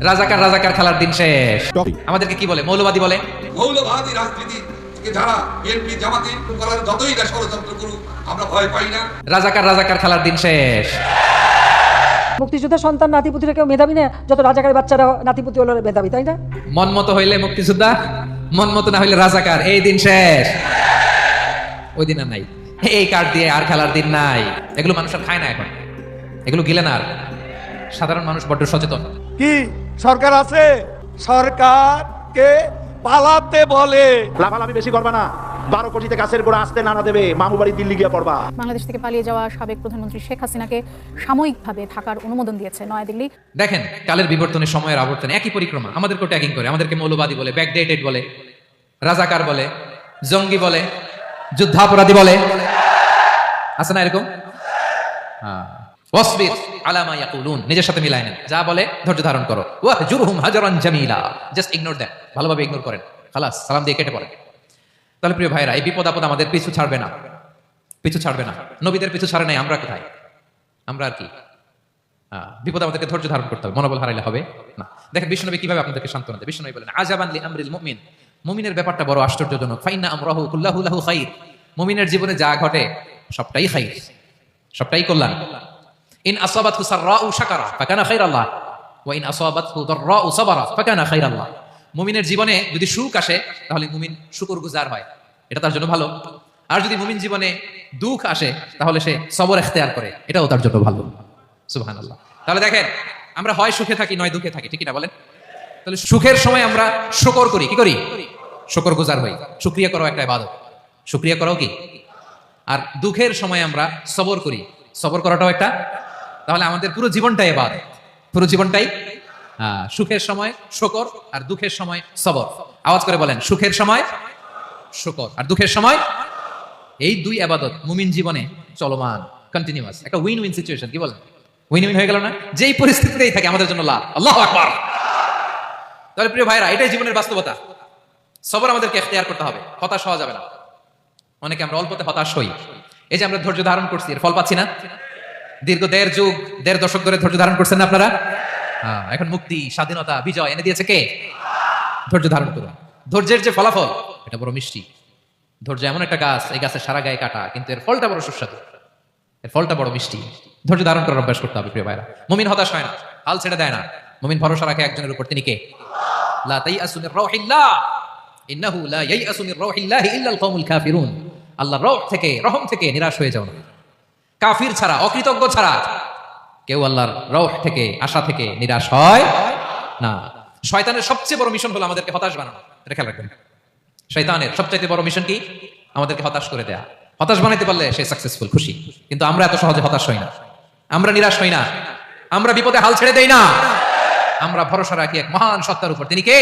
রাজাকার রাজাকার খেলার দিন শেষ। আমাদেরকে কি বলে? মৌলবাদী বলে। মৌলবাদী রাজনীতি যারা বিএনপি জামাতে করার যতই না ষড়যন্ত্র করুক আমরা ভয় পাই না। রাজাকার রাজাকার খেলার দিন শেষ। মুক্তিযোদ্ধার সন্তান নাতিপুতিরা কেউ মেধাবী না, যত রাজাকারের বাচ্চারা নাতিপুতি হলো মেধাবী, তাই না? মন মতো হইলে মুক্তিযোদ্ধা, মন মতো না হইলে রাজাকার। এই দিন শেষ, ওই দিন আর নাই। এই কার্ড দিয়ে আর খেলার দিন নাই। এগুলো মানুষ আর খায় না এখন, এগুলো গিলে না আর। সাধারণ মানুষ বড্ড সচেতন। কি সরকার আছে? সরকারকে পালাতে বলে। লাভালাভি বেশি করবা না, 12 কোটিতে গাছের গোড়া আসতে নানা দেবে, মামু বাড়ি দিল্লি গিয়ে পড়বা। বাংলাদেশ থেকে পালিয়ে যাওয়া সাবেক প্রধানমন্ত্রী শেখ হাসিনাকে সাময়িকভাবে থাকার অনুমোদন দিয়েছে নয়াদিল্লি। দেখেন, কালের বিবর্তনে, সময়ের আবর্তনে একই পরিক্রমা। আমাদেরকে ট্যাগিং করে, আমাদেরকে মৌলবাদী বলে, ব্যাকডেটেড বলে, রাজাকার বলে, জঙ্গি বলে, যুদ্ধাপরাধী বলে। আছে না এরকম? ওয়াসবির আলা মা ইয়াকুলুন, নিজের সাথে মিলায় নেন। যা বলে ধৈর্য ধারণ করো। ওয়াহজুরহুম হাজরান জামিলা, জাস্ট ইগনোর দেন, ভালোভাবে ইগনোর করেন, খালাস, সালাম দিয়ে কেটে পড়েন। তাহলে প্রিয় ভাইরা, এই বিপদ আপদ আমাদের পিছু ছাড়বে না, পিছু ছাড়বে না। নবীদের পিছু ছাড়ে নাই, আমরা কোথায়? আমরা আর কি? বিপদ আমাদেরকে ধৈর্য ধারণ করতে হবে, মনোবল হারাইলে হবে না। দেখেন বিষ্ণুনবী কিভাবে আপনাদেরকে সান্ত্বনা দেয়। বিষ্ণুনবী বলেন, আজাবান লি আমরিল মুমিন, মুমিনের ব্যাপারটা বড় আশ্চর্যজনক। ফাইন্না আমরাহু কুল্লাহু লাহু খাইর, মুমিনের জীবনে যা ঘটে সবটাই খাইর, সবটাই কল্যাণ। ইন আসাবাতহু সাররাউ শাকারা ফাকানা খাইরাল্লাহ ওয়া ইন আসাবাতহু দাররাউ সাবারা ফাকানা খাইরাল্লাহ। মুমিনের জীবনে যদি সুখ আসে তাহলে মুমিন শুকরগুজার হয়, এটা তার জন্য ভালো। আর যদি মুমিন জীবনে দুঃখ আসে তাহলে সে সবর ইখতিয়ার করে, এটাও তার জন্য ভালো। সুবহানাল্লাহ। তাহলে দেখেন, আমরা হয় সুখে থাকি নয় দুঃখে থাকি, ঠিক না বলেন? তাহলে সুখের সময় আমরা শুকর করি, কি করি? শুকরগুজার হই। শুকরিয়া করাও একটা ইবাদত, শুকরিয়া করাও কি? আর দুঃখের সময় আমরা সবর করি, সবর করাটাও একটা। তাহলে আমাদের পুরো জীবনটাই ইবাদত, পুরো জীবনটাই। সুখের সময় শুকর আর দুঃখের সময় সবর। আওয়াজ করে বলেন, সুখের সময় শুকর আর দুঃখের সময়। এই দুই ইবাদত মুমিন জীবনে চলমান, কন্টিনিউয়াস, একটা উইন উইন সিচুয়েশন। কি বলেন? উইন উইন হয়ে গেল না? যেই পরিস্থিতিতেই থাকে আমাদের জন্য লাভ। আল্লাহু আকবার। তাহলে প্রিয় ভাইরা, এটাই জীবনের বাস্তবতা। সবর আমাদেরকে ইখতিয়ার করতে হবে, হতাশ হওয়া যাবে না। অনেকে আমরা অল্পতে হতাশ হই। এই যে আমরা ধৈর্য ধারণ করছি, এর ফল পাচ্ছি না। দীর্ঘ দেড় দশক ধরে ধৈর্য ধারণ করছেন না আপনারা? এখন মুক্তি, স্বাধীনতা, বিজয় এনে দিয়েছে কে? ধৈর্য ধারণ করুন। ধৈর্যের যে ফলাফল, এটা বড় মিষ্টি। ধৈর্য এমন একটা গাছ, এই গাছের সারা গায়ে কাটা, কিন্তু এর ফলটা বড় সুস্বাদু, এর ফলটা বড় মিষ্টি। ধৈর্য ধারণ করার অভ্যাস করতে হবে প্রিয় ভাইরা। মুমিন হতাশ হয় না, হাল ছেড়ে দেয় না। মুমিন ভরসা রাখে একজনের উপর, তিনি কে? লা তাইয়াসু মির রাউহিল্লাহ ইন্নাহু লা ইয়াইয়াসু মির রাউহিল্লাহি ইল্লাল কওমুল কাফিরুন। আল্লাহর রহ থেকে, রহম থেকে নিরাশ হয়ে যাও না। কাফির ছাড়া, অকৃতজ্ঞ ছাড়া কেউ আল্লাহর রহ থেকে, আশা থেকে নিরাশ হয় না। শয়তানের সবচেয়ে বড় মিশন হলো আমাদেরকে হতাশ বানানো, এটা খেয়াল রাখবেন। শয়তানের সবচাইতে বড় মিশন কি? আমাদেরকে হতাশ করে দেয়া। হতাশ বানাইতে পারলে সে সাকসেসফুল, খুশি। কিন্তু আমরা এত সহজে হতাশ হই না, আমরা নিরাশ হই না, আমরা বিপদে হাল ছেড়ে দেই না। আমরা ভরসা রাখি এক মহান সত্তার উপর, তিনি কে?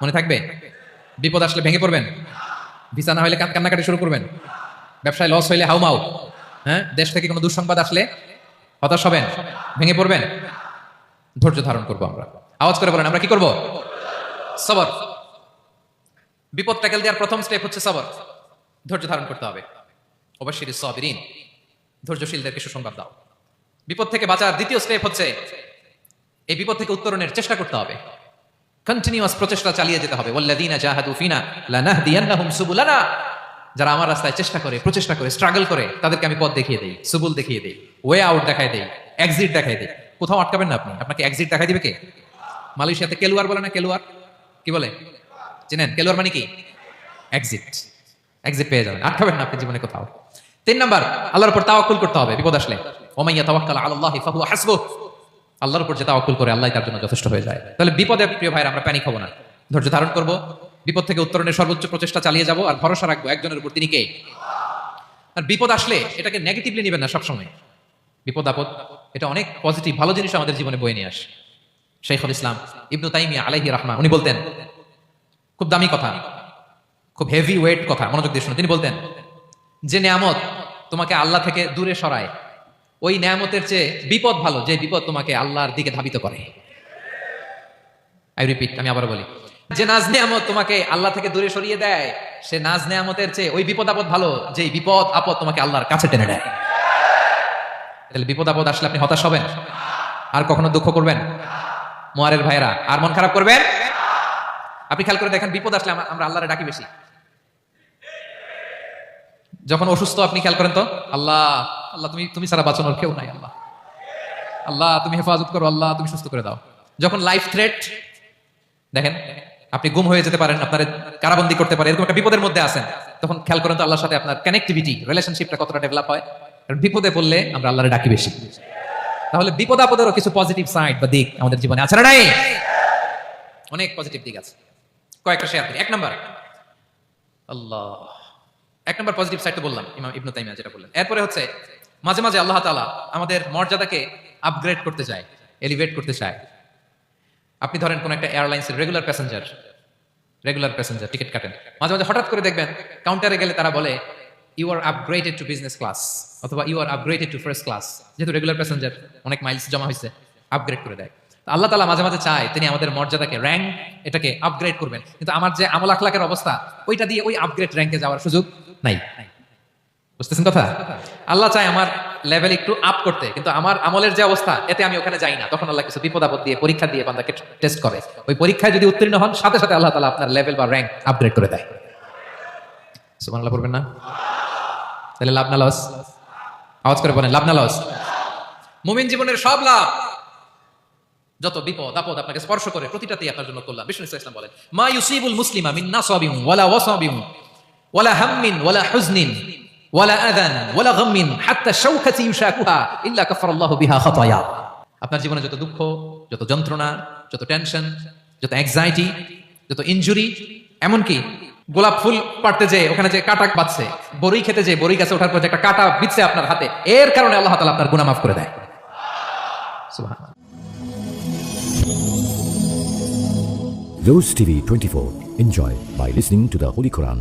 মনে থাকবে, বিপদ আসলে ভেঙে পড়বেন, ভিসা না হইলে কান্নাকাটি শুরু করবেন, ব্যবসায় লস হইলে হাউমাউ, দেশ থেকে কোনো দুঃসংবাদ আসলে হতাশ হবেন, ভেঙে পড়বেন। ধৈর্য ধারণ করবো আমরা। আওয়াজ করে বলেন, আমরা কি করব? সবর। বিপদ ট্যাকেল দেওয়ার প্রথম স্টেপ হচ্ছে সবর। ধৈর্য ধারণ করতে হবে। অবশ্যই সাবিরিন, ধৈর্যশীলদেরকে সুসংবাদ দাও। বিপদ থেকে বাঁচার দ্বিতীয় স্টেপ হচ্ছে এই বিপদ থেকে উত্তরণের চেষ্টা করতে হবে। কন্টিনিউয়াস প্রচেষ্টা চালিয়ে যেতে হবে। ওয়াল্লাযীনা জাহাদু ফিনা লানাহদিয়ান্নাহুম সুবুলানা, যারা আমার রাস্তায় চেষ্টা করে, প্রচেষ্টা করে, স্ট্রাগল করে, তাদেরকে আমি পথ দেখিয়ে দেই, সুবুল দেখিয়ে দেই, ওয়ে আউট দেখাই দেই, এক্সিট দেখাই দেই। কোথাও আটকাবেন না আপনি, আপনাকে এক্সিট দেখাই দিবে কে? মালয়েশিয়াতে কেলুয়ার বলে না, কেলুয়ার কি বলে চেনেন? কেলুয়ার মানে কি? এক্সিট। এক্সিট পেয়ে যাবেন, আটকাবেন না আপনি জীবনে কোথাও। 3 নাম্বার, আল্লাহর উপর তাওয়াক্কুল করতে হবে বিপদ আসলে। ওমান ইয়াতাওয়াক্কাল আলাল্লাহি ফাহুয়া হাসবুহ, আল্লাহর উপর যে তাওয়াক্কুল করে আল্লাহ তার জন্য যথেষ্ট হয়ে যায়। তাহলে বিপদে প্রিয় ভাইরা আমরা প্যানিক হব না, ধৈর্য ধারণ করব, বিপদ থেকে উত্তরণের সর্বোচ্চ প্রচেষ্টা চালিয়ে যাব, আর ভরসা রাখবো একজনের উপর, তিনি কে? আর বিপদ আসলে এটাকে নেগেটিভলি নেবেন না সবসময়। বিপদ আপদ এটা অনেক পজিটিভ, ভালো জিনিস আমাদের জীবনে বয়ে নিয়ে আসে। শাইখুল ইসলাম ইবনু তাইমিয়া আলাইহি রাহমা, উনি বলতেন, খুব দামি কথা, খুব হেভি ওয়েট কথা, মনোযোগ দিয়ে শুনুন। তিনি বলতেন, যে নিয়ামত তোমাকে আল্লাহ থেকে দূরে সরায়, ওই নিয়ামতের চেয়ে বিপদ ভালো যে বিপদ তোমাকে আল্লাহর দিকে ধাবিত করে। আই রিপিট, আমি আবার বলি, যে নাজ নিয়ামত তোমাকে আল্লাহ থেকে দূরে সরিয়ে দেয়, সে নাজ নিয়ামতের চেয়ে ওই বিপদ আপদ ভালো যে বিপদ আপদ তোমাকে আল্লাহর কাছে টেনে দেয়। তাহলে বিপদ আপদ আসলে আপনি হতাশ হবেন? আর কখনো দুঃখ করবেন? মোয়ারের ভাইরা, আর মন খারাপ করবেন? আপনি খেয়াল করে দেখেন, বিপদ আসলে আমরা আল্লাহরে ডাকি বেশি। যখন অসুস্থ আপনি খেয়াল করেন তো, আল্লাহ আল্লাহ তুমি সারা বাঁচানোর কেউ নাই, আল্লাহ আল্লাহ তুমি হেফাজত করো, আল্লাহ তুমি সুস্থ করে দাও। যখন লাইফ থ্রেট, দেখেন আপনি গুম হয়ে যেতে পারেন, আপনার কারাবন্দি করতে পারে, এরকম একটা বিপদের মধ্যে আছেন, তখন খেয়াল করেন তো আল্লাহর সাথে আপনার কানেক্টিভিটি, রিলেশনশিপটা কতটা ডেভেলপ হয়। কারণ বিপদে পড়লে আমরা আল্লাহরে ডাকি বেশি। তাহলে বিপদ আপদেরও কিছু পজিটিভ সাইড বা দিক আমাদের জীবনে আছে না নাই? অনেক পজিটিভ দিক আছে, কয়েকটা শেয়ার করি। 1 নাম্বার আল্লাহ, 1 নাম্বার পজিটিভ সাইড তো বললাম, ইমাম ইবনে তাইমিয়া যেটা বললেন। এরপরে হচ্ছে মাঝে মাঝে আল্লাহ তাআলা আমাদের মর্যাদাকে আপগ্রেড করতে চায়, এলিভেট করতে চায়। আপনি ধরেন কোন একটা এয়ারলাইন্সের রেগুলার প্যাসেঞ্জার টিকিট কাটেন, মাঝে মাঝে হঠাৎ করে দেখবেন কাউন্টারে গেলে তারা বলে you are upgraded to business class, অথবা you are upgraded to first class. যেহেতু রেগুলার প্যাসেঞ্জার, অনেক মাইলস জমা হয়েছে, আপগ্রেড করে দেয়। আল্লাহ তাআলা মাঝে মাঝে চায় তিনি আমাদের মর্যাদাকে, র্যাঙ্ক, এটাকে আপগ্রেড করবেন। কিন্তু আমার যে আমল আখলাকের অবস্থা, ওইটা দিয়ে ওই আপগ্রেড র্যাঙ্কে যাওয়ার সুযোগ নাই। বুঝতেছেন কথা? আল্লাহ চায় আমার লেভেল একটু আপ করতে, কিন্তু আমার আমলের যে অবস্থা, এতে আমি ওখানে যাই না। তখন আল্লাহ কিছু বিপদ আপদ দিয়ে, পরীক্ষা দিয়ে বান্দাকে টেস্ট করে। ওই পরীক্ষায় যদি উত্তীর্ণ হন, সাথে সাথে আল্লাহ তাআলা আপনার লেভেল বা র্যাঙ্ক আপগ্রেড করে দেয়। সুবহানাল্লাহ পড়বেন না? তাহলে লাভ না লস? আওয়াজ করে বলেন, লাভ না লস? মুমিন জীবনের সব লাভ, যত বিপদ আপদ আপনাকে স্পর্শ করে, প্রতিটাতেই আপনার জন্য কল্যাণ। বিষ্ণু ইসলাম বলেন, মা ইউসিবুল মুসলিমা মিন নাসাবিন ওয়ালা ওয়াসাবিন ওয়ালা হাম্মিন ওয়ালা হুজনিন ওয়ালা আযান ওয়ালা গাম্মিন হাত্তা শাওকাতি ইউশাকুহা ইল্লা কাফারাল্লাহু বিহা খাতায়া। আপনার জীবনে যত দুঃখ, যত যন্ত্রণা, যত টেনশন, যত অ্যাংজাইটি, যত ইনজুরি, এমনকি গোলাপ ফুল পাড়তে যে ওখানে যে কাটা বাঁচছে, বড়ই খেতে যে বড়ই গাছে ওঠার পর যে একটা কাটা বিচ্ছে আপনার হাতে, এর কারণে আল্লাহ তাআলা আপনার গুনাহ মাফ করে দেয়। সুবহানাল্লাহ। Rose TV 24. Enjoy by listening to the Holy Quran.